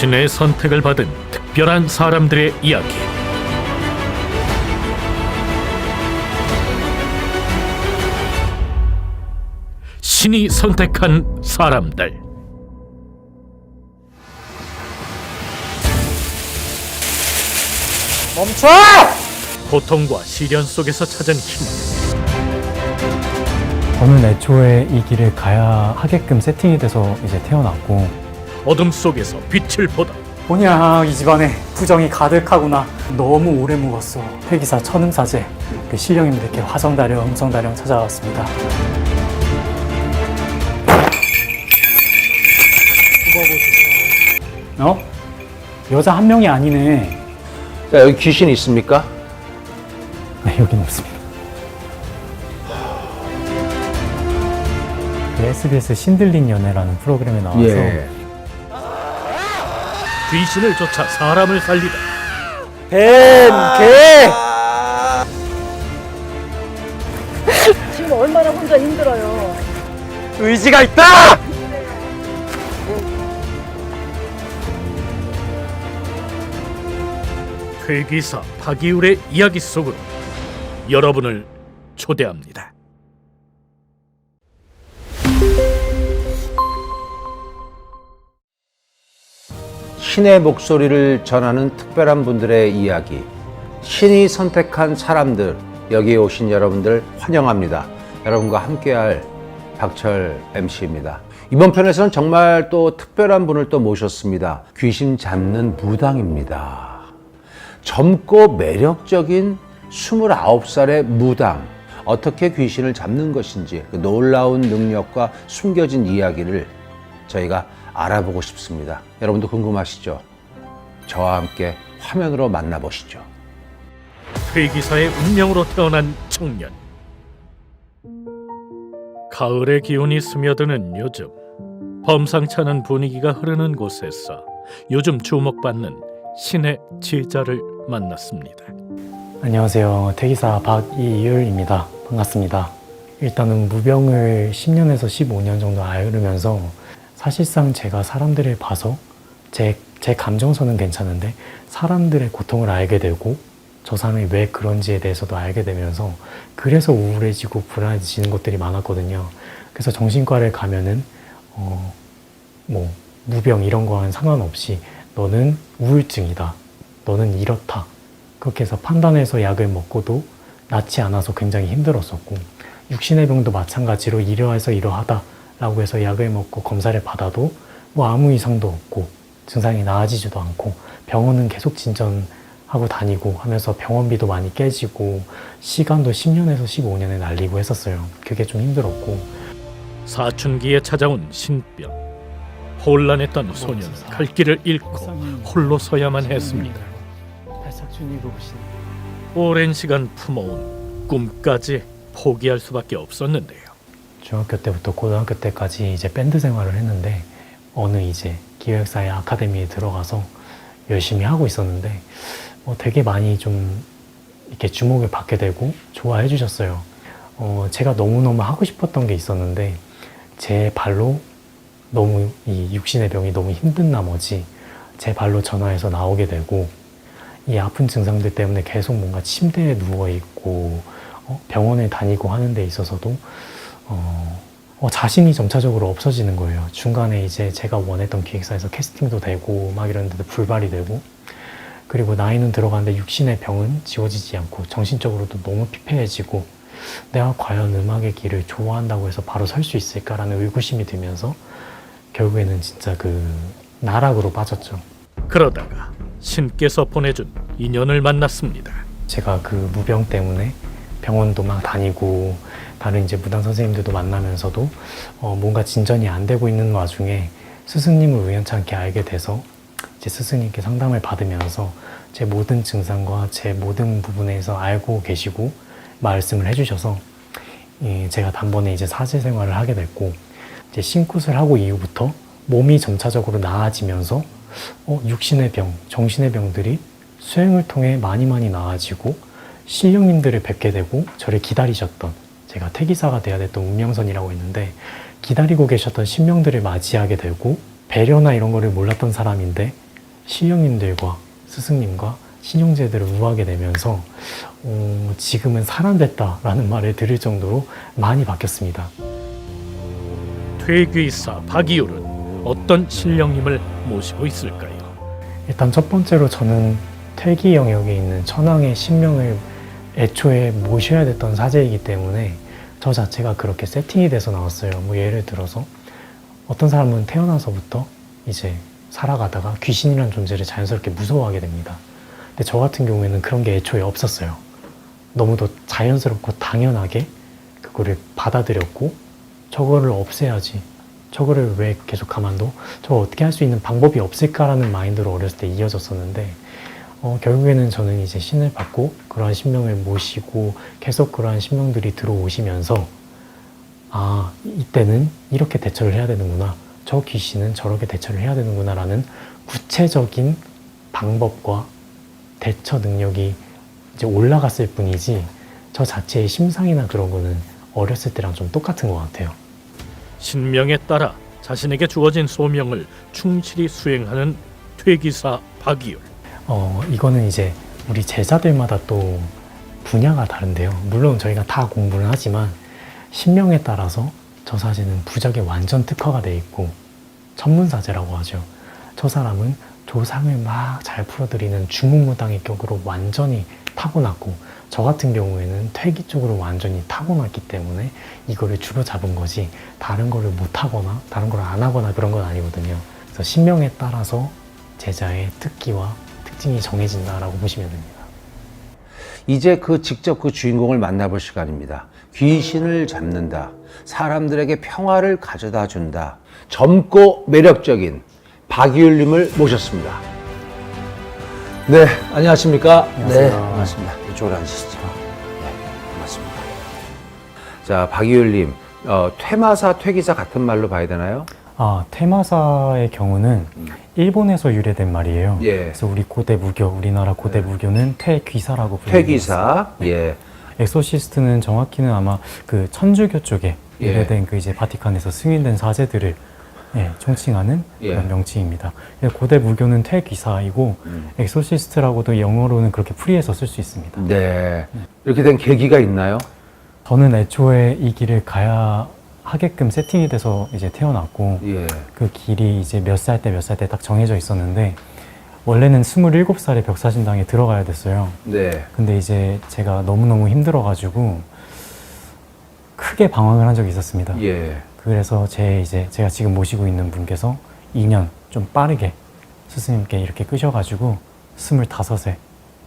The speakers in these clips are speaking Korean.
신의 선택을 받은 특별한 사람들의 이야기. 신이 선택한 사람들. 멈춰! 고통과 시련 속에서 찾은 희망. 저는 애초에 이 길을 가야 하게끔 세팅이 돼서 이제 태어났고, 어둠 속에서 빛을 보다. 뭐냐, 이 집안에 부정이 가득하구나. 너무 오래 묵었어. 폐기사 천음사제, 그 신령님들께 화성다령, 음성다령 찾아왔습니다. 어? 여자 한 명이 아니네. 자, 여기 귀신 있습니까? 네, 여긴 없습니다. 그 SBS 신들린 연애라는 프로그램에 나와서 귀신을 쫓아 사람을 살리다. 뱀, 개! 지금 얼마나 혼자 힘들어요. 의지가 있다! 회기사 박이울의 이야기 속으로 여러분을 초대합니다. 신의 목소리를 전하는 특별한 분들의 이야기, 신이 선택한 사람들, 여기에 오신 여러분들 환영합니다. 여러분과 함께할 박철 MC입니다. 이번 편에서는 정말 또 특별한 분을 또 모셨습니다. 귀신 잡는 무당입니다. 젊고 매력적인 29살의 무당, 어떻게 귀신을 잡는 것인지 그 놀라운 능력과 숨겨진 이야기를 저희가 알아보고 싶습니다. 여러분도 궁금하시죠? 저와 함께 화면으로 만나보시죠. 회기사의 운명으로 태어난 청년. 가을의 기온이 스며드는 요즘, 범상치 않은 분위기가 흐르는 곳에서 요즘 주목받는 신의 제자를 만났습니다. 안녕하세요. 태기사 박이율입니다. 반갑습니다. 일단은 무병을 10년에서 15년 정도 앓으면서 사실상 제가 사람들을 봐서 제 감정선은 괜찮은데 사람들의 고통을 알게 되고 저 사람이 왜 그런지에 대해서도 알게 되면서 그래서 우울해지고 불안해지는 것들이 많았거든요. 그래서 정신과를 가면은 무병 이런 거와는 상관없이 너는 우울증이다. 너는 이렇다. 그렇게 해서 판단해서 약을 먹고도 낫지 않아서 굉장히 힘들었었고, 육신의 병도 마찬가지로 이러해서 이러하다 라고 해서 약을 먹고 검사를 받아도 아무 이상도 없고 증상이 나아지지도 않고 병원은 계속 진전하고 다니고 하면서 병원비도 많이 깨지고 시간도 10년에서 15년에 날리고 했었어요. 그게 좀 힘들었고, 사춘기에 찾아온 신병. 혼란했던 소년은 갈 길을 잃고 홀로 서야만 했습니다. 오랜 시간 품어온 꿈까지 포기할 수밖에 없었는데요. 중학교 때부터 고등학교 때까지 이제 밴드 생활을 했는데 어느 이제 기획사의 아카데미에 들어가서 열심히 하고 있었는데 되게 많이 좀 이렇게 주목을 받게 되고 좋아해 주셨어요. 제가 너무너무 하고 싶었던 게 있었는데 제 발로 너무 이 육신의 병이 너무 힘든 나머지 제 발로 전화해서 나오게 되고 이 아픈 증상들 때문에 계속 뭔가 침대에 누워있고 병원에 다니고 하는 데 있어서도 자신이 점차적으로 없어지는 거예요. 중간에 이제 제가 원했던 기획사에서 캐스팅도 되고 막 이런데도 불발이 되고, 그리고 나이는 들어가는데 육신의 병은 지워지지 않고 정신적으로도 너무 피폐해지고 내가 과연 음악의 길을 좋아한다고 해서 바로 설 수 있을까라는 의구심이 들면서 결국에는 진짜 그 나락으로 빠졌죠. 그러다가 신께서 보내준 인연을 만났습니다. 제가 그 무병 때문에 병원도 막 다니고 다른 이제 무당 선생님들도 만나면서도 뭔가 진전이 안 되고 있는 와중에 스승님을 우연찮게 알게 돼서 이제 스승님께 상담을 받으면서 제 모든 증상과 제 모든 부분에서 알고 계시고 말씀을 해주셔서 제가 단번에 이제 사제 생활을 하게 됐고, 이제 신굿을 하고 이후부터 몸이 점차적으로 나아지면서 육신의 병, 정신의 병들이 수행을 통해 많이 나아지고 신령님들을 뵙게 되고 저를 기다리셨던, 제가 태기사가 돼야 됐던 운명선이라고 있는데 기다리고 계셨던 신명들을 맞이하게 되고 배려나 이런 거를 몰랐던 사람인데 신령님들과 스승님과 신용제들을 우하게 되면서 지금은 사람 됐다라는 말을 들을 정도로 많이 바뀌었습니다. 퇴귀사 박이율은 어떤 신령님을 모시고 있을까요? 일단 첫 번째로 저는 퇴기 영역에 있는 천황의 신명을 애초에 모셔야 됐던 사제이기 때문에 저 자체가 그렇게 세팅이 돼서 나왔어요. 뭐 예를 들어서 어떤 사람은 태어나서부터 이제 살아가다가 귀신이라는 존재를 자연스럽게 무서워하게 됩니다. 근데 저 같은 경우에는 그런 게 애초에 없었어요. 너무도 자연스럽고 당연하게 그거를 받아들였고 저거를 없애야지. 저거를 왜 계속 가만둬? 저거 어떻게 할 수 있는 방법이 없을까라는 마인드로 어렸을 때 이어졌었는데 결국에는 저는 이제 신을 받고 그러한 신명을 모시고 계속 그러한 신명들이 들어오시면서 아, 이때는 이렇게 대처를 해야 되는구나. 저 귀신은 저렇게 대처를 해야 되는구나 라는 구체적인 방법과 대처 능력이 이제 올라갔을 뿐이지 저 자체의 심상이나 그런 거는 어렸을 때랑 좀 똑같은 것 같아요. 신명에 따라 자신에게 주어진 소명을 충실히 수행하는 퇴기사 박이율. 이거는 이제 우리 제자들마다 또 분야가 다른데요. 물론 저희가 다 공부를 하지만 신명에 따라서 저 사제는 부적에 완전 특화가 돼 있고 천문사제라고 하죠. 저 사람은 조상을 막 잘 풀어드리는 주문무당의 격으로 완전히 타고났고 저 같은 경우에는 퇴기 쪽으로 완전히 타고났기 때문에 이거를 주로 잡은 거지 다른 거를 못하거나 다른 걸 안 하거나 그런 건 아니거든요. 그래서 신명에 따라서 제자의 특기와 특징이 정해진다라고 보시면 됩니다. 이제 직접 그 주인공을 만나볼 시간입니다. 귀신을 잡는다. 사람들에게 평화를 가져다 준다. 젊고 매력적인 박이율님을 모셨습니다. 네, 안녕하십니까? 안녕하세요. 네, 반갑습니다. 이쪽으로 앉으시죠. 네, 반갑습니다. 자, 박이율님, 퇴마사, 퇴기사 같은 말로 봐야 되나요? 테마사의 경우는 일본에서 유래된 말이에요. 예. 그래서 우리 고대 무교, 우리나라 고대 무교는 퇴귀사라고 불립니다. 퇴기사, 예. 엑소시스트는 정확히는 아마 그 천주교 쪽에 예. 유래된 그 이제 바티칸에서 승인된 사제들을 총칭하는 예. 그런 명칭입니다. 고대 무교는 퇴귀사이고 엑소시스트라고도 영어로는 그렇게 풀이해서 쓸 수 있습니다. 네. 이렇게 된 계기가 있나요? 저는 애초에 이 길을 가야 하게끔 세팅이 돼서 이제 태어났고 예. 그 길이 이제 몇 살 때 몇 살 때 딱 정해져 있었는데 원래는 27살에 벽사신당에 들어가야 됐어요. 네. 근데 이제 제가 너무너무 힘들어가지고 크게 방황을 한 적이 있었습니다. 예. 그래서 제가 지금 모시고 있는 분께서 2년 좀 빠르게 스승님께 이렇게 끄셔가지고 25세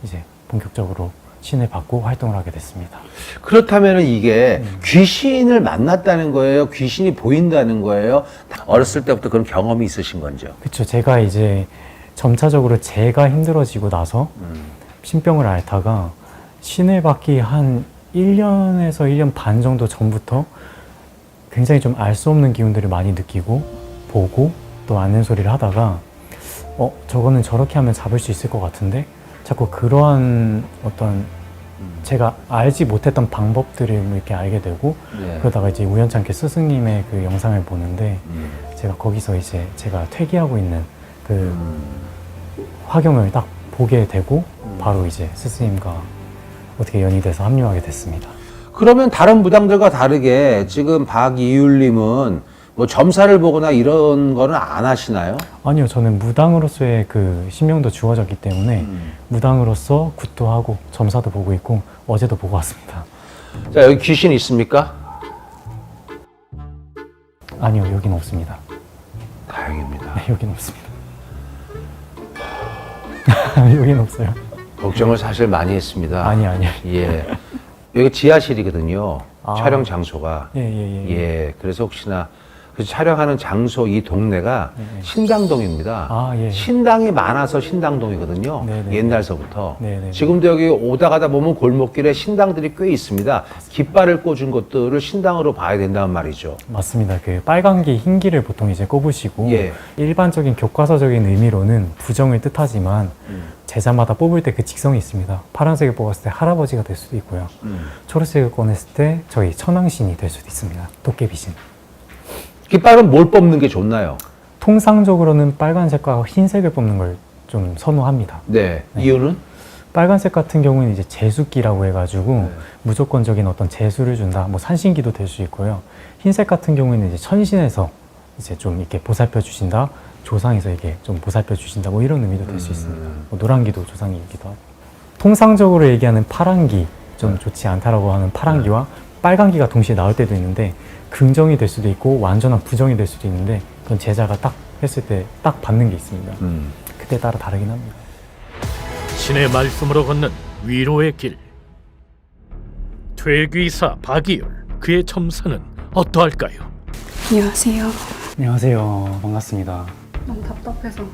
이제 본격적으로 신을 받고 활동을 하게 됐습니다. 그렇다면 이게 귀신을 만났다는 거예요? 귀신이 보인다는 거예요? 어렸을 때부터 그런 경험이 있으신 건죠? 그쵸. 제가 이제 점차적으로 제가 힘들어지고 나서 신병을 앓다가 신을 받기 한 1년에서 1년 반 정도 전부터 굉장히 좀 알 수 없는 기운들을 많이 느끼고 보고 또 앓는 소리를 하다가 저거는 저렇게 하면 잡을 수 있을 것 같은데 자꾸 그러한 어떤 제가 알지 못했던 방법들을 이렇게 알게 되고 네. 그러다가 이제 우연찮게 스승님의 그 영상을 보는데 제가 거기서 이제 제가 퇴기하고 있는 그 화경을 딱 보게 되고 바로 이제 스승님과 어떻게 연이 돼서 합류하게 됐습니다. 그러면 다른 무당들과 다르게 지금 박이율님은 뭐 점사를 보거나 이런 거는 안 하시나요? 아니요, 저는 무당으로서의 그 신명도 주어졌기 때문에 무당으로서 굿도 하고 점사도 보고 있고 어제도 보고 왔습니다. 자, 여기 귀신 있습니까? 아니요, 여긴 없습니다. 다행입니다. 네, 여긴 없습니다. 여긴 없어요. 걱정을 사실 많이 했습니다. 아니요. 예. 여기 지하실이거든요. 아. 촬영 장소가. 예. 예. 그래서 혹시나 그 촬영하는 장소 이 동네가 신당동입니다. 아, 예. 신당이 많아서 신당동이거든요. 네네. 옛날서부터. 네네. 지금도 여기 오다 가다 보면 골목길에 신당들이 꽤 있습니다. 깃발을 꽂은 것들을 신당으로 봐야 된다는 말이죠. 맞습니다. 그 빨간기, 흰기를 보통 이제 꼽으시고 예. 일반적인 교과서적인 의미로는 부정을 뜻하지만 제자마다 뽑을 때 그 직성이 있습니다. 파란색을 뽑았을 때 할아버지가 될 수도 있고요. 초록색을 꺼냈을 때 저희 천왕신이 될 수도 있습니다. 도깨비신. 깃발은 뭘 뽑는 게 좋나요? 통상적으로는 빨간색과 흰색을 뽑는 걸 좀 선호합니다. 네. 네. 이유는? 빨간색 같은 경우는 이제 재수기라고 해가지고 네. 무조건적인 어떤 재수를 준다. 뭐 산신기도 될 수 있고요. 흰색 같은 경우에는 이제 천신에서 이제 좀 이렇게 보살펴 주신다. 조상에서 이게 좀 보살펴 주신다. 뭐 이런 의미도 될 수 있습니다. 뭐 노란기도 조상이기도 하고. 통상적으로 얘기하는 파란기, 좀 좋지 않다라고 하는 파란기와 빨간기가 동시에 나올 때도 있는데 긍정이 될 수도 있고 완전한 부정이 될 수도 있는데 그건 제자가 딱 했을 때 딱 받는 게 있습니다. 그때 따라 다르긴 합니다. 신의 말씀으로 걷는 위로의 길. 퇴귀사 박이율, 그의 첨사는 어떠할까요? 안녕하세요. 안녕하세요. 반갑습니다. 너무 답답해서.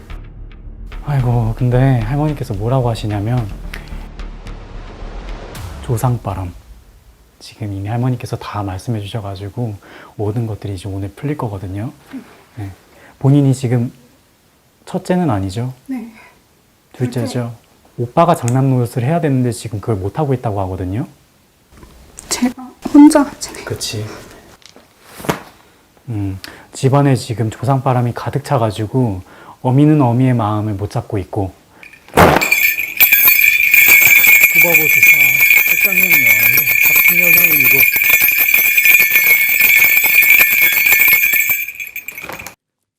아이고, 근데 할머니께서 뭐라고 하시냐면 조상바람. 지금 이미 할머니께서 다 말씀해 주셔가지고 모든 것들이 이제 오늘 풀릴 거거든요. 네. 본인이 지금 첫째는 아니죠? 네. 둘째죠? 오빠가 장남 노릇을 해야 되는데 지금 그걸 못하고 있다고 하거든요. 제가 혼자 지내요. 그치. 집안에 지금 조상바람이 가득 차가지고 어미는 어미의 마음을 못 잡고 있고 후보보수사 책상형이요. 같은 여성이고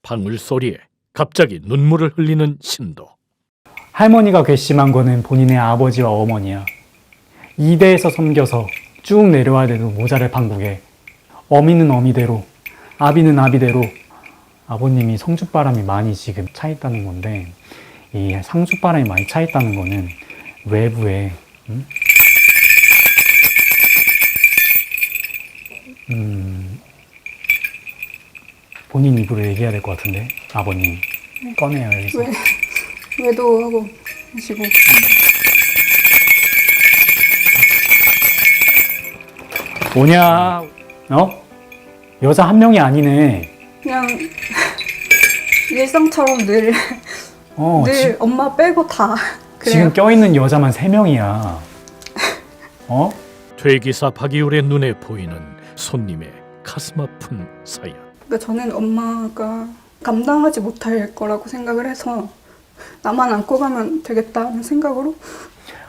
방울 소리에 갑자기 눈물을 흘리는 신도. 할머니가 괘씸한 거는 본인의 아버지와 어머니야. 2대에서 섬겨서 쭉 내려와야 되는 모자를 판국에 어미는 어미대로 아비는 아비대로 아버님이 성주바람이 많이 지금 차 있다는 건데 이 상주바람이 많이 차 있다는 거는 외부에 본인 입으로 얘기해야 될 것 같은데 아버님 꺼내요 여기서. 외도하고 계시고. 뭐냐? 어? 여자 한 명이 아니네. 그냥 일상처럼 늘 엄마 빼고 다 그래요. 지금 껴있는 여자만 3명이야. 어? 퇴기사 박이율의 눈에 보이는 손님의 가슴 아픈 사연. 그러니까 저는 엄마가 감당하지 못할 거라고 생각을 해서 나만 안고 가면 되겠다는 생각으로.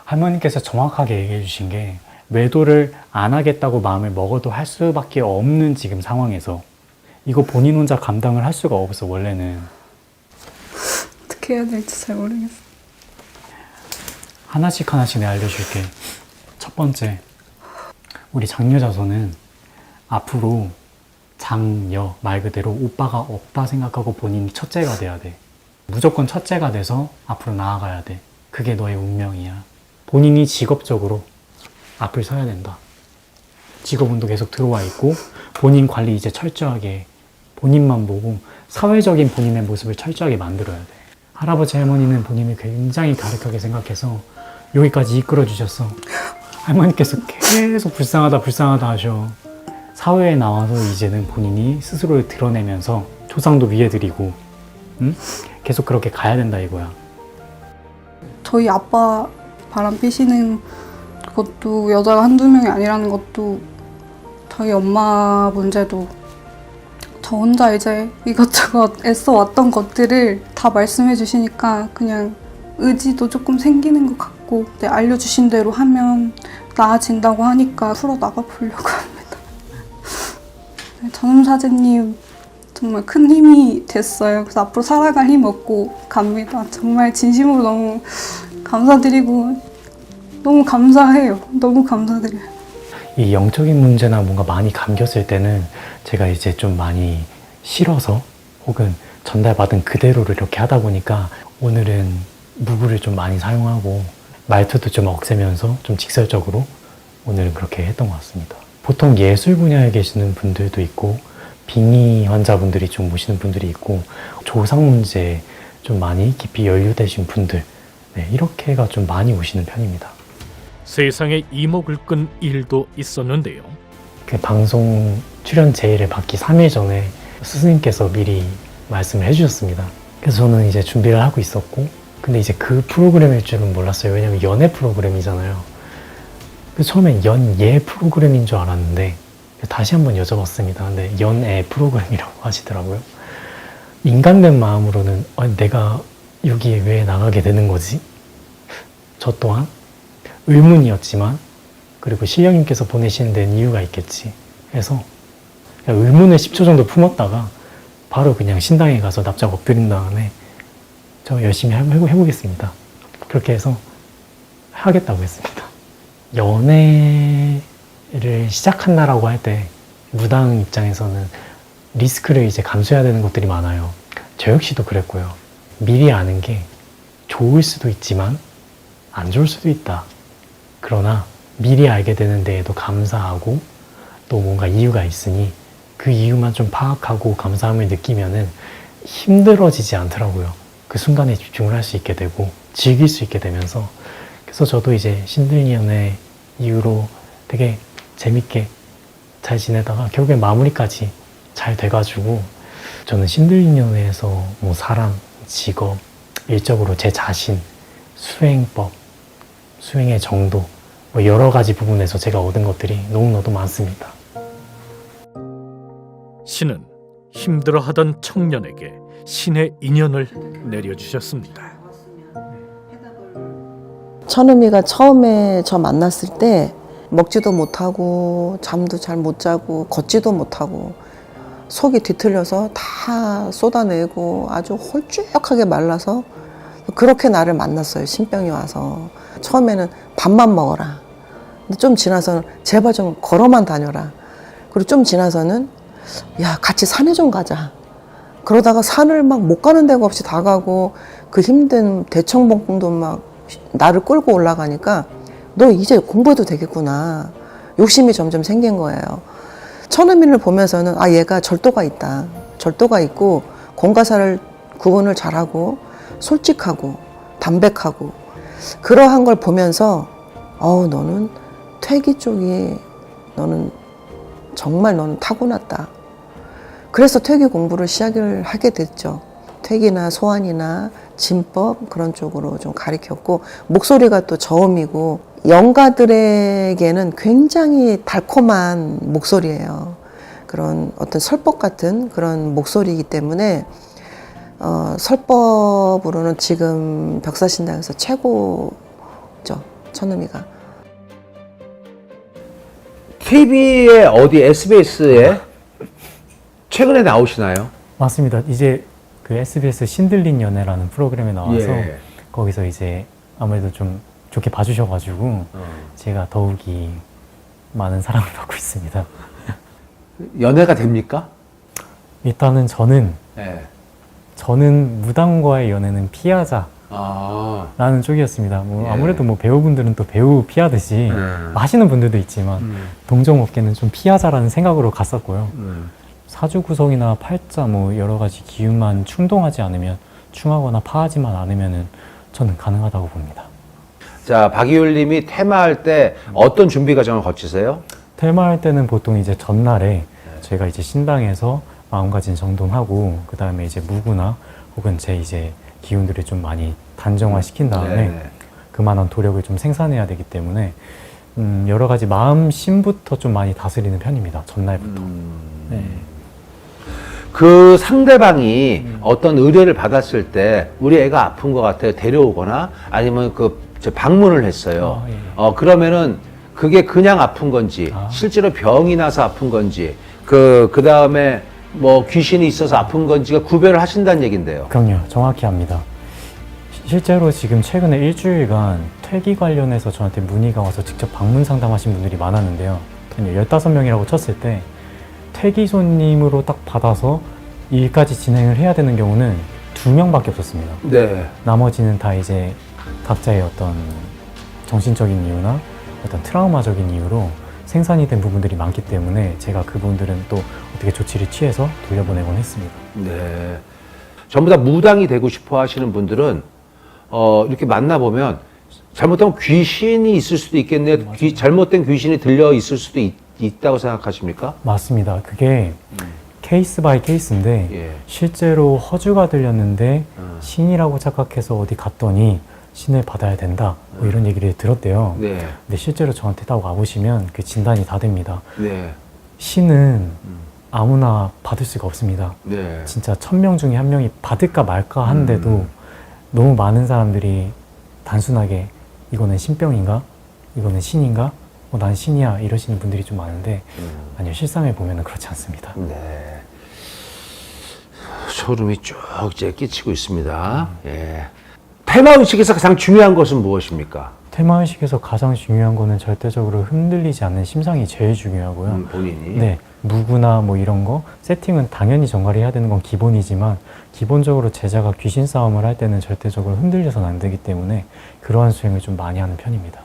할머니께서 정확하게 얘기해 주신 게 외도를 안 하겠다고 마음을 먹어도 할 수밖에 없는 지금 상황에서 이거 본인 혼자 감당을 할 수가 없어 원래는. 어떻게 해야 될지 잘 모르겠어요. 하나씩 내가 알려줄게. 첫 번째, 우리 장녀자손은 앞으로 장녀 말 그대로 오빠가 없다 생각하고 본인이 첫째가 돼야 돼. 무조건 첫째가 돼서 앞으로 나아가야 돼. 그게 너의 운명이야. 본인이 직업적으로 앞을 서야 된다. 직업운도 계속 들어와 있고 본인 관리 이제 철저하게 본인만 보고 사회적인 본인의 모습을 철저하게 만들어야 돼. 할아버지 할머니는 본인을 굉장히 가득하게 생각해서 여기까지 이끌어 주셨어. 할머니께서 계속 불쌍하다 하셔. 사회에 나와서 이제는 본인이 스스로를 드러내면서 조상도 위해드리고 계속 그렇게 가야 된다 이거야. 저희 아빠 바람 피시는 것도 여자가 한두 명이 아니라는 것도 저희 엄마 문제도 저 혼자 이제 이것저것 애써 왔던 것들을 다 말씀해 주시니까 그냥 의지도 조금 생기는 것 같고 알려주신 대로 하면 나아진다고 하니까 풀어나가 보려고 합니다. 전음사제님 정말 큰 힘이 됐어요. 그래서 앞으로 살아갈 힘 얻고 갑니다. 정말 진심으로 너무 감사드리고 너무 감사해요. 너무 감사드려요. 이 영적인 문제나 뭔가 많이 감겼을 때는 제가 이제 좀 많이 실어서 혹은 전달받은 그대로를 이렇게 하다 보니까 오늘은 무구를 좀 많이 사용하고 말투도 좀 억세면서 좀 직설적으로 오늘은 그렇게 했던 것 같습니다. 보통 예술 분야에 계시는 분들도 있고 빙의 환자분들이 좀 오시는 분들이 있고 조상 문제에 좀 많이 깊이 연루되신 분들 이렇게가 좀 많이 오시는 편입니다. 세상에 이목을 끈 일도 있었는데요. 그 방송 출연 제의를 받기 3일 전에 스승님께서 미리 말씀을 해주셨습니다. 그래서 저는 이제 준비를 하고 있었고 근데 이제 그 프로그램일 줄은 몰랐어요. 왜냐면 연애 프로그램이잖아요. 그래서 처음엔 연예 프로그램인 줄 알았는데 다시 한번 여쭤봤습니다. 근데 연애 프로그램이라고 하시더라고요. 인간된 마음으로는 내가 여기에 왜 나가게 되는 거지? 저 또한 의문이었지만 그리고 신령님께서 보내시는 데는 이유가 있겠지 해서 그냥 의문을 10초 정도 품었다가 바로 그냥 신당에 가서 납작 엎드린 다음에 저 열심히 해보겠습니다. 그렇게 해서 하겠다고 했습니다. 연애를 시작한다라고 할 때 무당 입장에서는 리스크를 이제 감수해야 되는 것들이 많아요. 저 역시도 그랬고요. 미리 아는 게 좋을 수도 있지만 안 좋을 수도 있다. 그러나 미리 알게 되는 데에도 감사하고 또 뭔가 이유가 있으니 그 이유만 좀 파악하고 감사함을 느끼면은 힘들어지지 않더라고요. 그 순간에 집중을 할 수 있게 되고 즐길 수 있게 되면서 그래서 저도 이제 신들연애 이후로 되게 재밌게 잘 지내다가 결국엔 마무리까지 잘 돼가지고 저는 신들연애에서 뭐 사람, 직업, 일적으로 제 자신, 수행법, 수행의 정도 뭐 여러 가지 부분에서 제가 얻은 것들이 너무나도 많습니다. 신은 힘들어하던 청년에게 신의 인연을 내려주셨습니다. 천음이가 처음에 저 만났을 때 먹지도 못하고 잠도 잘 못 자고 걷지도 못하고 속이 뒤틀려서 다 쏟아내고 아주 홀쭉하게 말라서 그렇게 나를 만났어요. 신병이 와서. 처음에는 밥만 먹어라. 근데 좀 지나서는 제발 좀 걸어만 다녀라. 그리고 좀 지나서는 야 같이 산에 좀 가자. 그러다가 산을 막 못 가는 데가 없이 다 가고 그 힘든 대청봉도 막 나를 끌고 올라가니까 너 이제 공부해도 되겠구나. 욕심이 점점 생긴 거예요. 천음이를 보면서는 아 얘가 절도가 있다. 절도가 있고 공과사를 구분을 잘하고 솔직하고 담백하고 그러한 걸 보면서 너는 퇴기 쪽이 너는 정말 너는 타고났다. 그래서 퇴기 공부를 시작을 하게 됐죠. 퇴기나 소환이나 진법 그런 쪽으로 좀 가르쳤고 목소리가 또 저음이고 영가들에게는 굉장히 달콤한 목소리예요. 그런 어떤 설법 같은 그런 목소리이기 때문에 설법으로는 지금 벽사신당에서 최고죠. 천음이가. TV에 어디 SBS에 최근에 나오시나요? 맞습니다. 이제 그 SBS 신들린 연애라는 프로그램에 나와서 예. 거기서 이제 아무래도 좀 좋게 봐주셔가지고 제가 더욱이 많은 사랑을 받고 있습니다. 연애가 됩니까? 일단은 네. 저는 무당과의 연애는 피하자. 아, 라는 쪽이었습니다. 뭐 예. 아무래도 뭐 배우분들은 또 배우 피하듯이 하시는 분들도 있지만 동정업계는 좀 피하자라는 생각으로 갔었고요. 사주 구성이나 팔자 뭐 여러 가지 기운만 충동하지 않으면 충하거나 파하지만 않으면은 저는 가능하다고 봅니다. 자, 박이율님이 테마할 때 어떤 준비 과정을 거치세요? 테마할 때는 보통 이제 전날에 저희가 이제 신당에서 마음가짐 정돈하고 그 다음에 이제 무구나 혹은 제 이제 기운들을 좀 많이 단정화시킨 다음에 네. 그만한 도력을 좀 생산해야 되기 때문에 여러 가지 마음심부터 좀 많이 다스리는 편입니다. 전날부터. 네. 그 상대방이 어떤 의뢰를 받았을 때 우리 애가 아픈 것 같아요. 데려오거나 아니면 저 방문을 했어요. 예. 그러면은 그게 그냥 아픈 건지 실제로 병이 나서 아픈 건지 그 다음에 뭐 귀신이 있어서 아픈 건지가 구별을 하신다는 얘긴데요. 그럼요. 정확히 압니다. 실제로 지금 최근에 일주일간 퇴기 관련해서 저한테 문의가 와서 직접 방문 상담하신 분들이 많았는데요. 15명이라고 쳤을 때 퇴기 손님으로 딱 받아서 일까지 진행을 해야 되는 경우는 2명밖에 없었습니다. 네. 나머지는 다 이제 각자의 어떤 정신적인 이유나 어떤 트라우마적인 이유로 생산이 된 부분들이 많기 때문에 제가 그분들은 또 어떻게 조치를 취해서 돌려보내곤 했습니다. 네. 전부 다 무당이 되고 싶어 하시는 분들은 이렇게 만나보면 잘못하면 귀신이 있을 수도 있겠네요. 잘못된 귀신이 들려 있을 수도 있다고 생각하십니까? 맞습니다. 그게 케이스 바이 케이스인데 예. 실제로 허주가 들렸는데 신이라고 착각해서 어디 갔더니 신을 받아야 된다 뭐 이런 얘기를 들었대요. 네. 근데 실제로 저한테 딱 와보시면 그 진단이 다 됩니다. 네. 신은 아무나 받을 수가 없습니다. 네. 진짜 1000명 중에 1명이 받을까 말까 하는데도 너무 많은 사람들이 단순하게 이거는 신병인가? 이거는 신인가? 난 신이야 이러시는 분들이 좀 많은데 아니요, 실상에 보면 그렇지 않습니다. 네. 소름이 쭉 이제 끼치고 있습니다. 예. 테마의식에서 가장 중요한 것은 무엇입니까? 테마의식에서 가장 중요한 거는 절대적으로 흔들리지 않는 심상이 제일 중요하고요. 본인이. 네, 무구나 뭐 이런 거 세팅은 당연히 정갈이 해야 되는 건 기본이지만 기본적으로 제자가 귀신 싸움을 할 때는 절대적으로 흔들려서는 안 되기 때문에 그러한 수행을 좀 많이 하는 편입니다.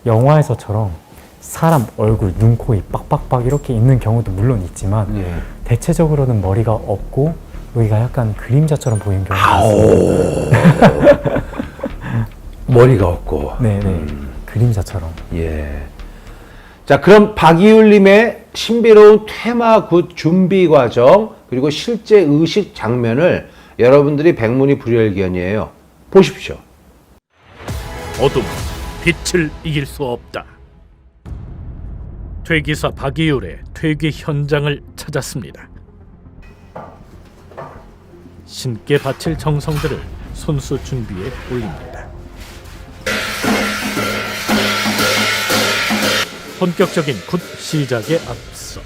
영화에서처럼 사람 얼굴, 눈, 코, 입 빡빡빡 이렇게 있는 경우도 물론 있지만 예. 대체적으로는 머리가 없고 여기가 약간 그림자처럼 보이는 경우가 있습니다. 머리가 없고. 네, 그림자처럼. 예. 자, 그럼 박이율님의 신비로운 테마 굿 준비 과정 그리고 실제 의식 장면을 여러분들이 백문이 불여일견이에요. 보십시오. 어둠은 빛을 이길 수 없다. 퇴기사 박이율의 퇴기 현장을 찾았습니다. 신께 바칠 정성들을 손수 준비해 올립니다. 본격적인 굿 시작에 앞서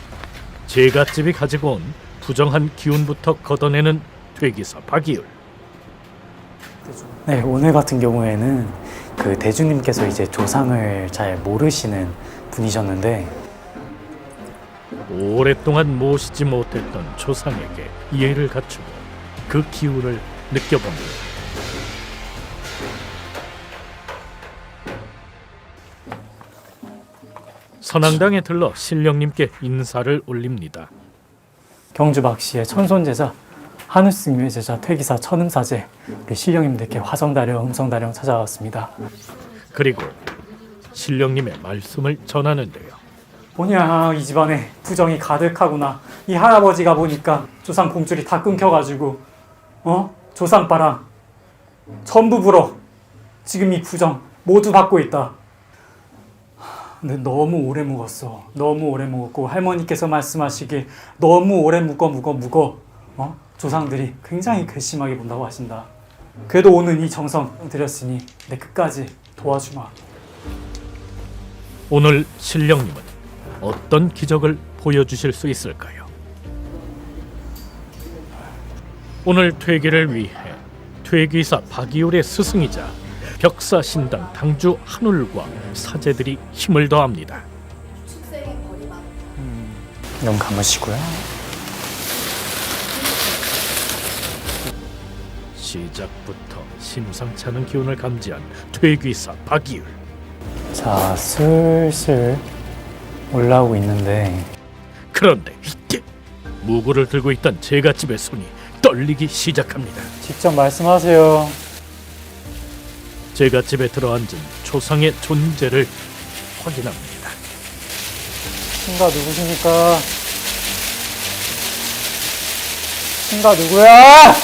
제갓집이 가지고 온 부정한 기운부터 걷어내는 퇴기사 박이율. 네, 오늘 같은 경우에는 그 대주님께서 이제 조상을 잘 모르시는 분이셨는데 오랫동안 모시지 못했던 조상에게 이해를 갖추고 그 기운을 느껴봅니다. 선앙당에 들러 신령님께 인사를 올립니다. 경주 박씨의 천손제자 한우스님의 제자 퇴기사 천음사제 우리 신령님들께 화성다령, 음성다령 찾아왔습니다. 그리고 신령님의 말씀을 전하는데요. 뭐냐, 이 집안에 부정이 가득하구나. 이 할아버지가 보니까 조상 공줄이 다 끊겨가지고 조상바랑 전부 불어. 지금 이 부정 모두 받고 있다. 근데 너무 오래 묵었어. 너무 오래 묵었고 할머니께서 말씀하시길 너무 오래 묵어. 조상들이 굉장히 괘씸하게 본다고 하신다. 그래도 오늘 이 정성 드렸으니 내 끝까지 도와주마. 오늘 신령님은 어떤 기적을 보여주실 수 있을까요? 오늘 퇴기를 위해 퇴기사 박이율의 스승이자 벽사신당 당주 한울과 사제들이 힘을 더합니다. 눈 감으시고요. 시작부터 심상치 않은 기운을 감지한 퇴기사 박이율. 자, 슬슬 올라오고 있는데 그런데 이때 무구를 들고 있던 제갓집의 손이 떨리기 시작합니다. 직접 말씀하세요. 제갓집에 들어앉은 조상의 존재를 확인합니다. 신가 누구십니까? 신가 누구야?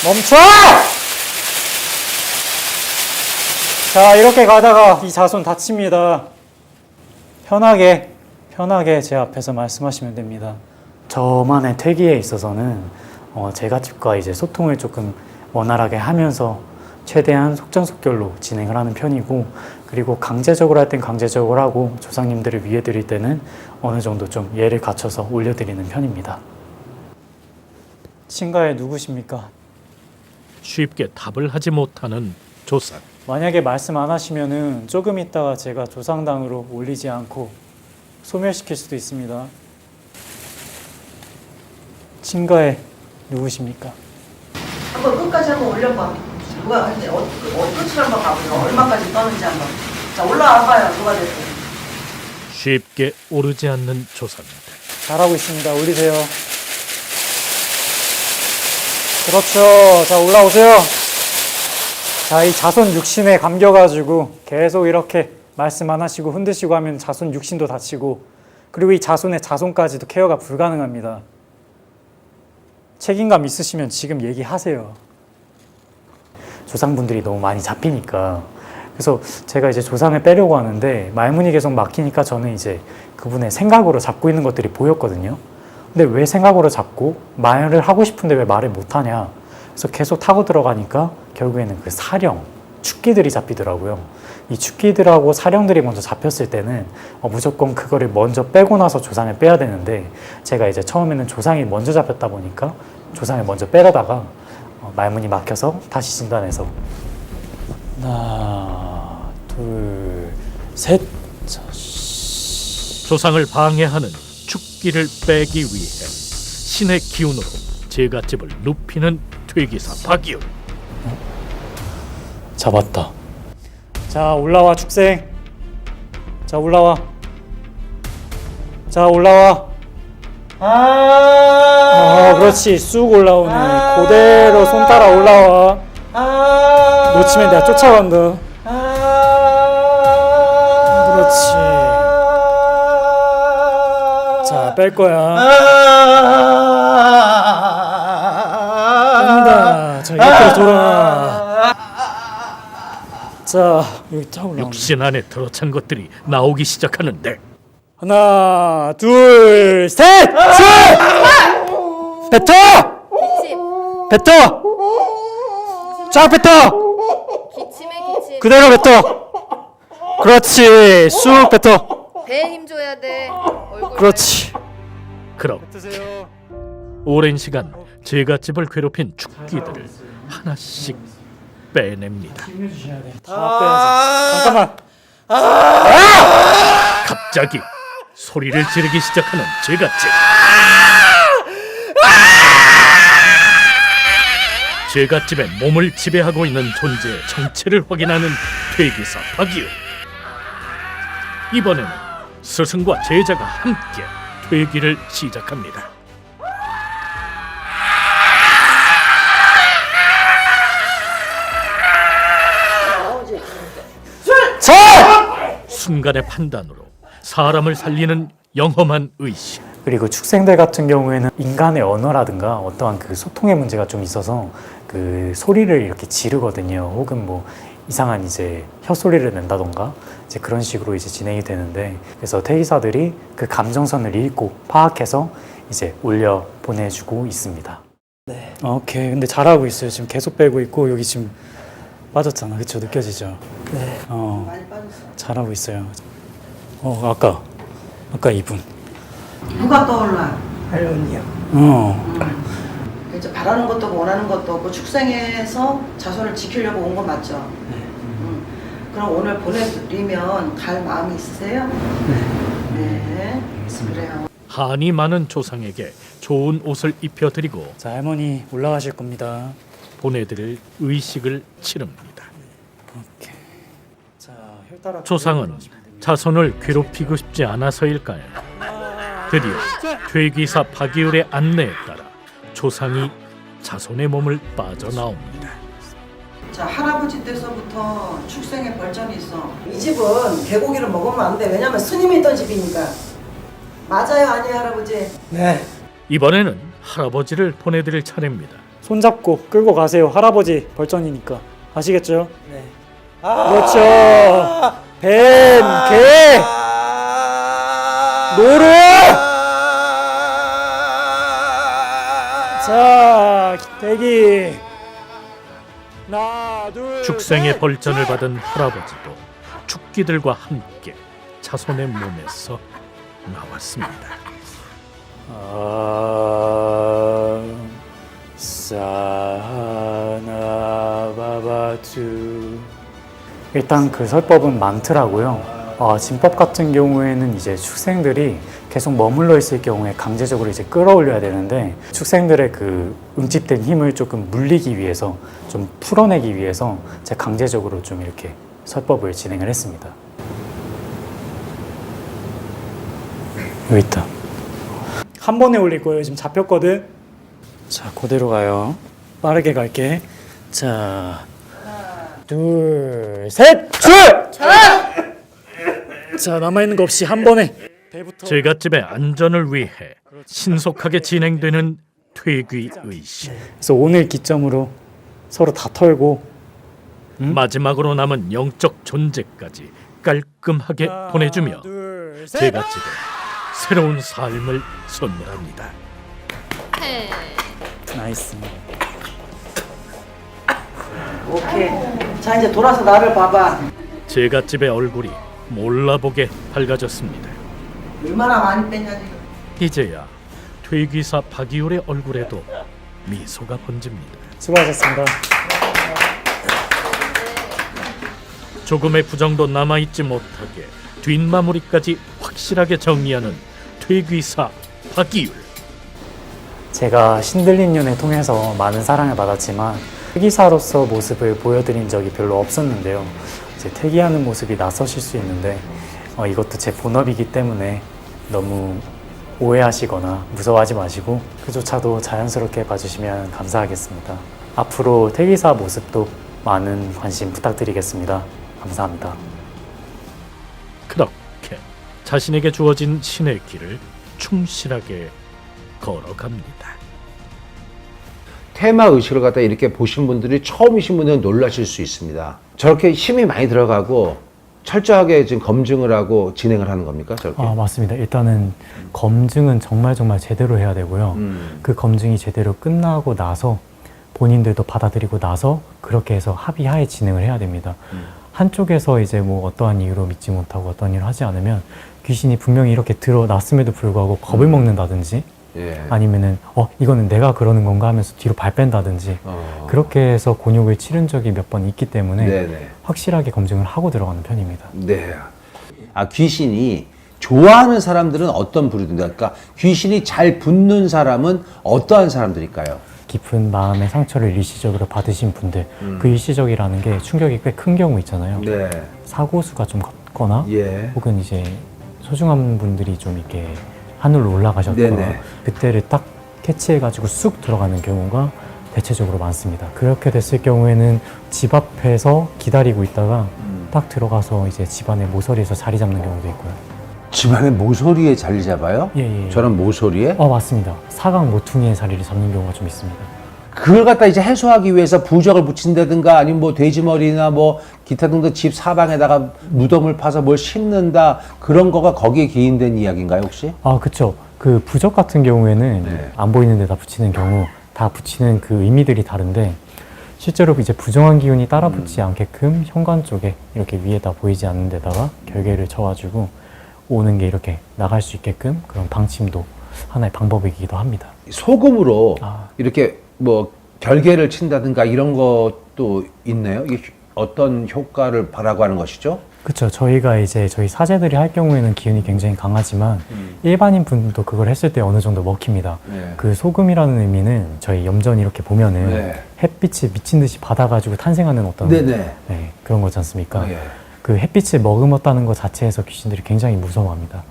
멈춰! 자, 이렇게 가다가 이 자손 다칩니다. 편하게 제 앞에서 말씀하시면 됩니다. 저만의 퇴기에 있어서는 제갓집과 이제 소통을 조금 원활하게 하면서 최대한 속전속결로 진행을 하는 편이고, 그리고 강제적으로 할 땐 강제적으로 하고 조상님들을 위해 드릴 때는 어느 정도 좀 예를 갖춰서 올려드리는 편입니다. 친가에 누구십니까? 쉽게 답을 하지 못하는 조상. 만약에 말씀 안 하시면은 조금 있다가 제가 조상당으로 올리지 않고 소멸시킬 수도 있습니다. 친가에 누구십니까? 한번 끝까지 한번 올려봐. 누가 할지 끝을 한번 가보자. 얼마까지 떠는지 한번. 자, 올라와봐요. 누가 됐든. 쉽게 오르지 않는 조상들. 잘하고 있습니다. 올리세요. 그렇죠. 자, 올라오세요. 자, 이 자손 육신에 감겨가지고 계속 이렇게 말씀 안 하시고 흔드시고 하면 자손 육신도 다치고, 그리고 이 자손의 자손까지도 케어가 불가능합니다. 책임감 있으시면 지금 얘기하세요. 조상분들이 너무 많이 잡히니까. 그래서 제가 이제 조상을 빼려고 하는데 말문이 계속 막히니까 저는 이제 그분의 생각으로 잡고 있는 것들이 보였거든요. 근데 왜 생각으로 잡고 말을 하고 싶은데 왜 말을 못하냐. 그래서 계속 타고 들어가니까 결국에는 그 사령, 축기들이 잡히더라고요. 이 축기들하고 사령들이 먼저 잡혔을 때는 무조건 그거를 먼저 빼고 나서 조상을 빼야 되는데 제가 이제 처음에는 조상이 먼저 잡혔다 보니까 조상을 먼저 빼려다가 말문이 막혀서 다시 진단해서 하나, 둘, 셋. 조상을 방해하는 축기를 빼기 위해 신의 기운으로 제갓집을 눕히는 퇴기사 박이윤. 잡았다. 자, 올라와 축생. 자, 올라와. 자, 올라와. 그렇지. 쑥 올라오네. 그대로 손 따라 올라와. 놓치면 내가 쫓아간다. 그렇지. 자, 뺄 거야. 뺀다. 자, 이렇게 돌아. 자, 여기 쫙 올라오네. 육신 안에 들어찬 것들이 나오기 시작하는데 하나, 둘, 셋! 뱉어! 뱉어! 쫙 뱉어! 기침해. 그대로 뱉어! 그렇지! 쑥 뱉어! 배에 힘 줘야 돼. 얼굴 그렇지. 그럼 뱉으세요. 오랜 시간 제갓집을 괴롭힌 축기들을 하나씩 빼냅니다. 힘내주셔야 돼. 다 빼야지. 잠깐만. 갑자기 소리를 지르기 시작하는 제갓집. 제갓집의 몸을 지배하고 있는 존재의 정체를 확인하는 퇴기사 박이윤. 이번에는 스승과 제자가 함께 퇴기를 시작합니다. 순간의 판단으로 사람을 살리는 영험한 의식. 그리고 축생들 같은 경우에는 인간의 언어라든가 어떠한 그 소통의 문제가 좀 있어서 그 소리를 이렇게 지르거든요. 혹은 뭐 이상한 이제 혀소리를 낸다던가 이제 그런 식으로 이제 진행이 되는데, 그래서 퇴기사들이 그 감정선을 읽고 파악해서 이제 올려 보내주고 있습니다. 네. 오케이. 근데 잘하고 있어요. 지금 계속 빼고 있고 여기 지금 빠졌잖아. 그쵸? 느껴지죠? 네. 많이 빠졌어. 잘하고 있어요. 아까 이분. 누가 떠올라? 이제 바라는 것도 없고 원하는 것도 없고 축생에서 자손을 지키려고 온 거 맞죠? 그럼 오늘 보내드리면 갈 마음이 있으세요? 네. 그래요. 한이 많은 조상에게 좋은 옷을 입혀드리고 자, 할머니 올라가실 겁니다. 보내드릴 의식을 치릅니다. 오케이. 자, 혈따라 조상은 자손을 괴롭히고 싶지 않아서일까요? 드디어 퇴기사 박이율의 안내에 따라 조상이 자손의 몸을 빠져나옵니다. 자, 할아버지 때서부터 축생에 벌전이 있어. 이 집은 개고기를 먹으면 안 돼. 왜냐면 스님이 있던 집이니까. 맞아요, 아니에요, 할아버지? 네. 이번에는 할아버지를 보내드릴 차례입니다. 손잡고 끌고 가세요. 할아버지 벌전이니까. 아시겠죠? 네. 그렇죠. 뱀, 개, 노루. 자, 대기. 하나, 둘, 축생의 셋. 벌전을 받은 할아버지도 축기들과 함께 자손의 몸에서 나왔습니다. 사나바바투. 일단 그 설법은 많더라고요. 진법 같은 경우에는 이제 축생들이 계속 머물러 있을 경우에 강제적으로 이제 끌어올려야 되는데, 축생들의 그 응집된 힘을 조금 물리기 위해서, 좀 풀어내기 위해서 제가 강제적으로 좀 이렇게 설법을 진행을 했습니다. 여기 있다. 한 번에 올릴 거예요. 지금 잡혔거든. 자, 그대로 가요. 빠르게 갈게. 자, 둘, 셋, 줄! 자, 남아있는 거 없이 한 번에. 배부터. 제갓집의 안전을 위해 신속하게 진행되는 퇴귀 의식. 그래서 오늘 기점으로 서로 다 털고. 마지막으로 남은 영적 존재까지 깔끔하게 보내주며 둘, 셋. 제갓집에 새로운 삶을 선물합니다. 나이스. 오케이. 자, 이제 돌아서 나를 봐봐. 제갓집의 얼굴이 몰라보게 밝아졌습니다. 얼마나 많이 뺐냐 지금. 이제야 퇴기사 박이율의 얼굴에도 미소가 번집니다. 수고하셨습니다. 조금의 부정도 남아있지 못하게 뒷마무리까지 확실하게 정리하는 퇴기사 박이율. 제가 신들린 연애 통해서 많은 사랑을 받았지만 퇴기사로서 모습을 보여드린 적이 별로 없었는데요. 이제 퇴기하는 모습이 낯서실 수 있는데 이것도 제 본업이기 때문에 너무 오해하시거나 무서워하지 마시고 그조차도 자연스럽게 봐주시면 감사하겠습니다. 앞으로 퇴기사 모습도 많은 관심 부탁드리겠습니다. 감사합니다. 그렇게 자신에게 주어진 신의 길을 충실하게 걸어갑니다. 테마 의식을 갖다 이렇게 보신 분들이 처음이신 분들은 놀라실 수 있습니다. 저렇게 힘이 많이 들어가고 철저하게 지금 검증을 하고 진행을 하는 겁니까? 저렇게? 맞습니다. 일단은 검증은 정말 제대로 해야 되고요. 그 검증이 제대로 끝나고 나서 본인들도 받아들이고 나서 그렇게 해서 합의하에 진행을 해야 됩니다. 한쪽에서 이제 뭐 어떠한 이유로 믿지 못하고 어떠한 일을 하지 않으면 귀신이 분명히 이렇게 드러났음에도 불구하고 겁을 먹는다든지 예. 아니면은 이거는 내가 그러는 건가 하면서 뒤로 발 뺀다든지 그렇게 해서 곤욕을 치른 적이 몇 번 있기 때문에 네네. 확실하게 검증을 하고 들어가는 편입니다. 네. 귀신이 좋아하는 사람들은 어떤 부류입니까? 그러니까 귀신이 잘 붙는 사람은 어떠한 사람들일까요? 깊은 마음의 상처를 일시적으로 받으신 분들, 그 일시적이라는 게 충격이 꽤 큰 경우 있잖아요. 네. 사고수가 좀 걷거나 예. 혹은 이제 소중한 분들이 좀 이렇게 하늘로 올라가셨거나 네네. 그때를 딱 캐치해가지고 쑥 들어가는 경우가 대체적으로 많습니다. 그렇게 됐을 경우에는 집 앞에서 기다리고 있다가 딱 들어가서 이제 집안의 모서리에서 자리 잡는 경우도 있고요. 집안의 모서리에 자리 잡아요? 예. 저런 모서리에? 맞습니다. 사각 모퉁이의 자리를 잡는 경우가 좀 있습니다. 그걸 갖다 이제 해소하기 위해서 부적을 붙인다든가 아니면 뭐 돼지머리나 뭐 기타 등등 집 사방에다가 무덤을 파서 뭘 심는다 그런 거가 거기에 기인된 이야기인가요 혹시? 그쵸. 그 부적 같은 경우에는 네. 안 보이는 데다 붙이는 경우 다 붙이는 그 의미들이 다른데 실제로 이제 부정한 기운이 따라 붙지 않게끔 현관 쪽에 이렇게 위에다 보이지 않는 데다가 결계를 쳐가지고 오는 게 이렇게 나갈 수 있게끔 그런 방침도 하나의 방법이기도 합니다. 소금으로 이렇게 뭐 결계를 친다든가 이런 것도 있나요? 이게 어떤 효과를 바라고 하는 것이죠? 그렇죠. 저희가 이제 저희 사제들이 할 경우에는 기운이 굉장히 강하지만 일반인 분들도 그걸 했을 때 어느 정도 먹힙니다. 네. 그 소금이라는 의미는 저희 염전 이렇게 보면은 네. 햇빛이 미친 듯이 받아가지고 탄생하는 어떤 네네. 네, 그런 거지 않습니까? 예. 그 햇빛을 머금었다는 것 자체에서 귀신들이 굉장히 무서워합니다.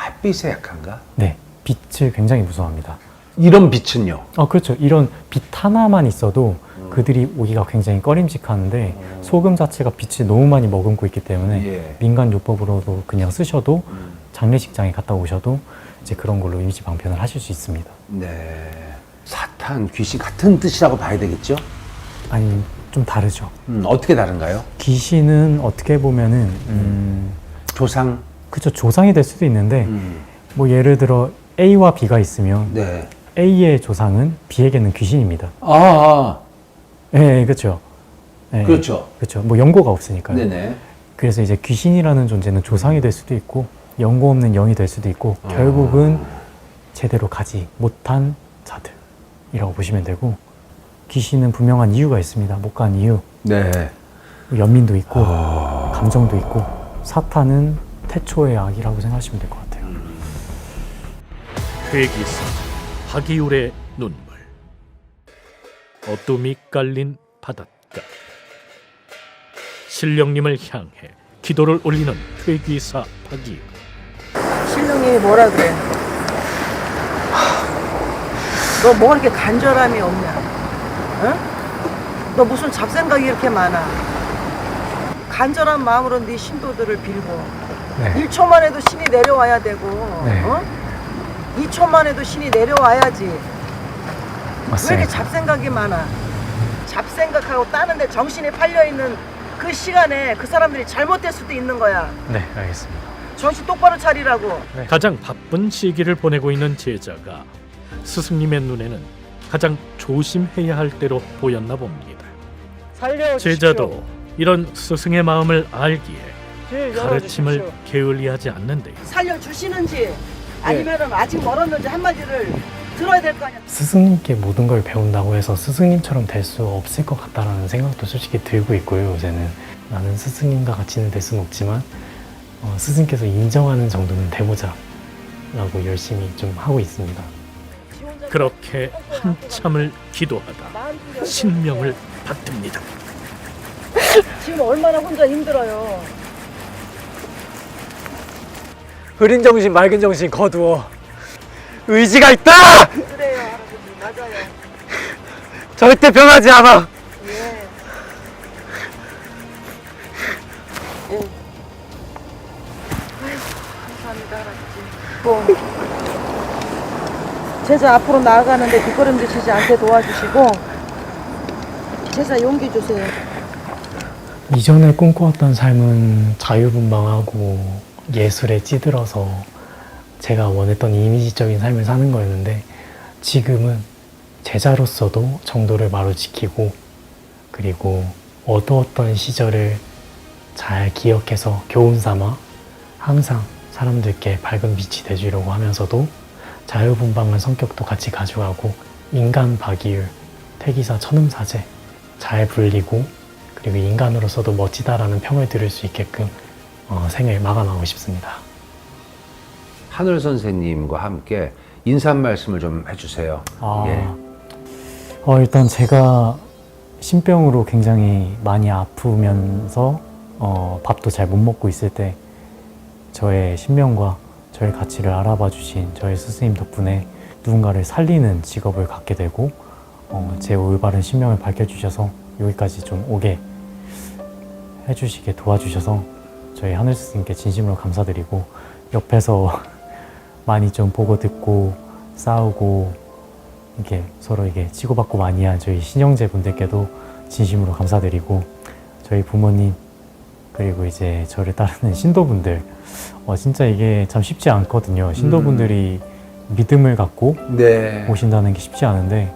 햇빛에 약한가? 네, 빛을 굉장히 무서워합니다. 이런 빛은요? 그렇죠. 이런 빛 하나만 있어도 그들이 오기가 굉장히 꺼림직하는데 소금 자체가 빛을 너무 많이 머금고 있기 때문에 예. 민간 요법으로도 그냥 쓰셔도 장례식장에 갔다 오셔도 이제 그런 걸로 이미지 방편을 하실 수 있습니다. 네. 사탄, 귀신 같은 뜻이라고 봐야 되겠죠? 아니, 좀 다르죠. 어떻게 다른가요? 귀신은 어떻게 보면은 조상? 그쵸, 조상이 될 수도 있는데 뭐 예를 들어 A와 B가 있으면 네. A의 조상은 B에게는 귀신입니다. 네, 그렇죠. 네, 그렇죠. 그렇죠. 뭐 연고가 없으니까요. 네네. 그래서 이제 귀신이라는 존재는 조상이 될 수도 있고 연고 없는 영이 될 수도 있고 결국은 제대로 가지 못한 자들이라고 보시면 되고 귀신은 분명한 이유가 있습니다. 못 간 이유. 네. 연민도 있고 감정도 있고 사탄은 태초의 악이라고 생각하시면 될 것 같아요. 퇴기사 박이율의 눈물. 어둠이 깔린 바닷가. 신령님을 향해 기도를 올리는 퇴기사 박이율. 신령님이 뭐라 그래? 너 뭐 이렇게 간절함이 없냐? 응? 너 무슨 잡생각이 이렇게 많아? 간절한 마음으로 네 신도들을 빌고 네. 1초만 해도 신이 내려와야 되고 네. 2초만 해도 신이 내려와야지. 왜 맞습니다. 이렇게 잡생각이 많아? 잡생각하고 다른 데 정신이 팔려있는 그 시간에 그 사람들이 잘못될 수도 있는 거야. 네, 알겠습니다. 정신 똑바로 차리라고. 가장 바쁜 시기를 보내고 있는 제자가 스승님의 눈에는 가장 조심해야 할 때로 보였나 봅니다. 제자도 이런 스승의 마음을 알기에 가르침을 게을리하지 않는데요. 살려주시는지 아니면은 아직 멀었는지 한마디를 들어야 될 거 아니야. 스승님께 모든 걸 배운다고 해서 스승님처럼 될 수 없을 것 같다라는 생각도 솔직히 들고 있고요. 요새는 나는 스승님과 같이는 될 수는 없지만 스승께서 인정하는 정도는 돼보자 라고 열심히 좀 하고 있습니다. 그렇게 한참을 기도하다 신명을 받듭니다. 지금 얼마나 혼자 힘들어요. 흐린 정신 맑은 정신 거두어 의지가 있다! 그래요, 할아버지. 맞아요. 절대 변하지 않아. 예. 감사합니다, 할아버지. 제자 앞으로 나아가는데 뒷걸음질 치지 않게 도와주시고 제자 용기 주세요. 이전에 꿈꿔왔던 삶은 자유분방하고 예술에 찌들어서 제가 원했던 이미지적인 삶을 사는 거였는데 지금은 제자로서도 정도를 마루 지키고 그리고 어두웠던 시절을 잘 기억해서 교훈 삼아 항상 사람들께 밝은 빛이 돼주려고 하면서도 자유분방한 성격도 같이 가져가고 인간 박이율, 태기사 천음사제 잘 불리고 그리고 인간으로서도 멋지다라는 평을 들을 수 있게끔 생을 마감하고 싶습니다. 하늘 선생님과 함께 인사 말씀을 좀 해주세요. 예. 일단 제가 신병으로 굉장히 많이 아프면서 밥도 잘 못 먹고 있을 때 저의 신명과 저의 가치를 알아봐 주신 저의 스승님 덕분에 누군가를 살리는 직업을 갖게 되고 제 올바른 신명을 밝혀주셔서 여기까지 좀 오게 해주시게 도와주셔서 저희 하늘 스승님께 진심으로 감사드리고 옆에서 많이 좀 보고 듣고 싸우고 이렇게 서로 이게 치고받고 많이 한 저희 신형제 분들께도 진심으로 감사드리고 저희 부모님 그리고 이제 저를 따르는 신도분들 진짜 이게 참 쉽지 않거든요. 신도분들이 믿음을 갖고 네. 오신다는 게 쉽지 않은데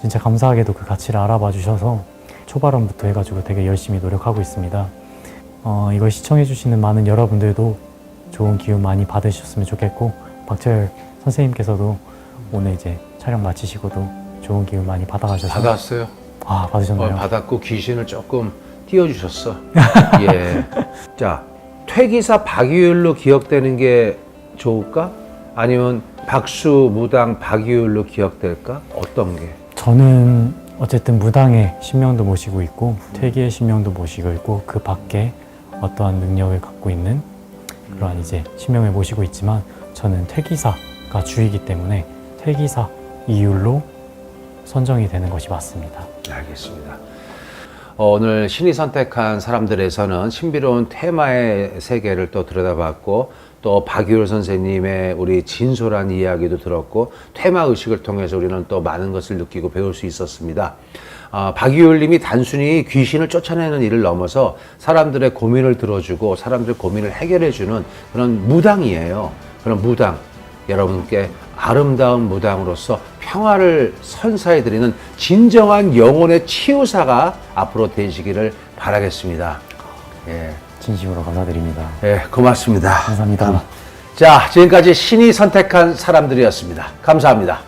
진짜 감사하게도 그 가치를 알아봐 주셔서 초발언부터 해가지고 되게 열심히 노력하고 있습니다. 이걸 시청해 주시는 많은 여러분들도 좋은 기운 많이 받으셨으면 좋겠고 박철 선생님께서도 오늘 이제 촬영 마치시고도 좋은 기운 많이 받아가셔서 받았어요. 받으셨나요? 받았고 귀신을 조금 띄워주셨어. 예. 자, 퇴기사 박이율로 기억되는 게 좋을까? 아니면 박수, 무당, 박이율로 기억될까? 어떤 게? 저는 어쨌든 무당의 신명도 모시고 있고 퇴기의 신명도 모시고 있고 그 밖에 어떠한 능력을 갖고 있는 그러한 이제 신명을 모시고 있지만 저는 퇴기사가 주이기 때문에 퇴기사 이율로 선정이 되는 것이 맞습니다. 알겠습니다. 오늘 신이 선택한 사람들에서는 신비로운 테마의 세계를 또 들여다봤고 또 박유열 선생님의 우리 진솔한 이야기도 들었고 테마 의식을 통해서 우리는 또 많은 것을 느끼고 배울 수 있었습니다. 박유열 님이 단순히 귀신을 쫓아내는 일을 넘어서 사람들의 고민을 들어주고 사람들의 고민을 해결해주는 그런 무당이에요. 그런 무당, 여러분께 아름다운 무당으로서 평화를 선사해드리는 진정한 영혼의 치유사가 앞으로 되시기를 바라겠습니다. 예. 진심으로 감사드립니다. 예, 고맙습니다. 감사합니다. 자, 지금까지 신이 선택한 사람들이었습니다. 감사합니다.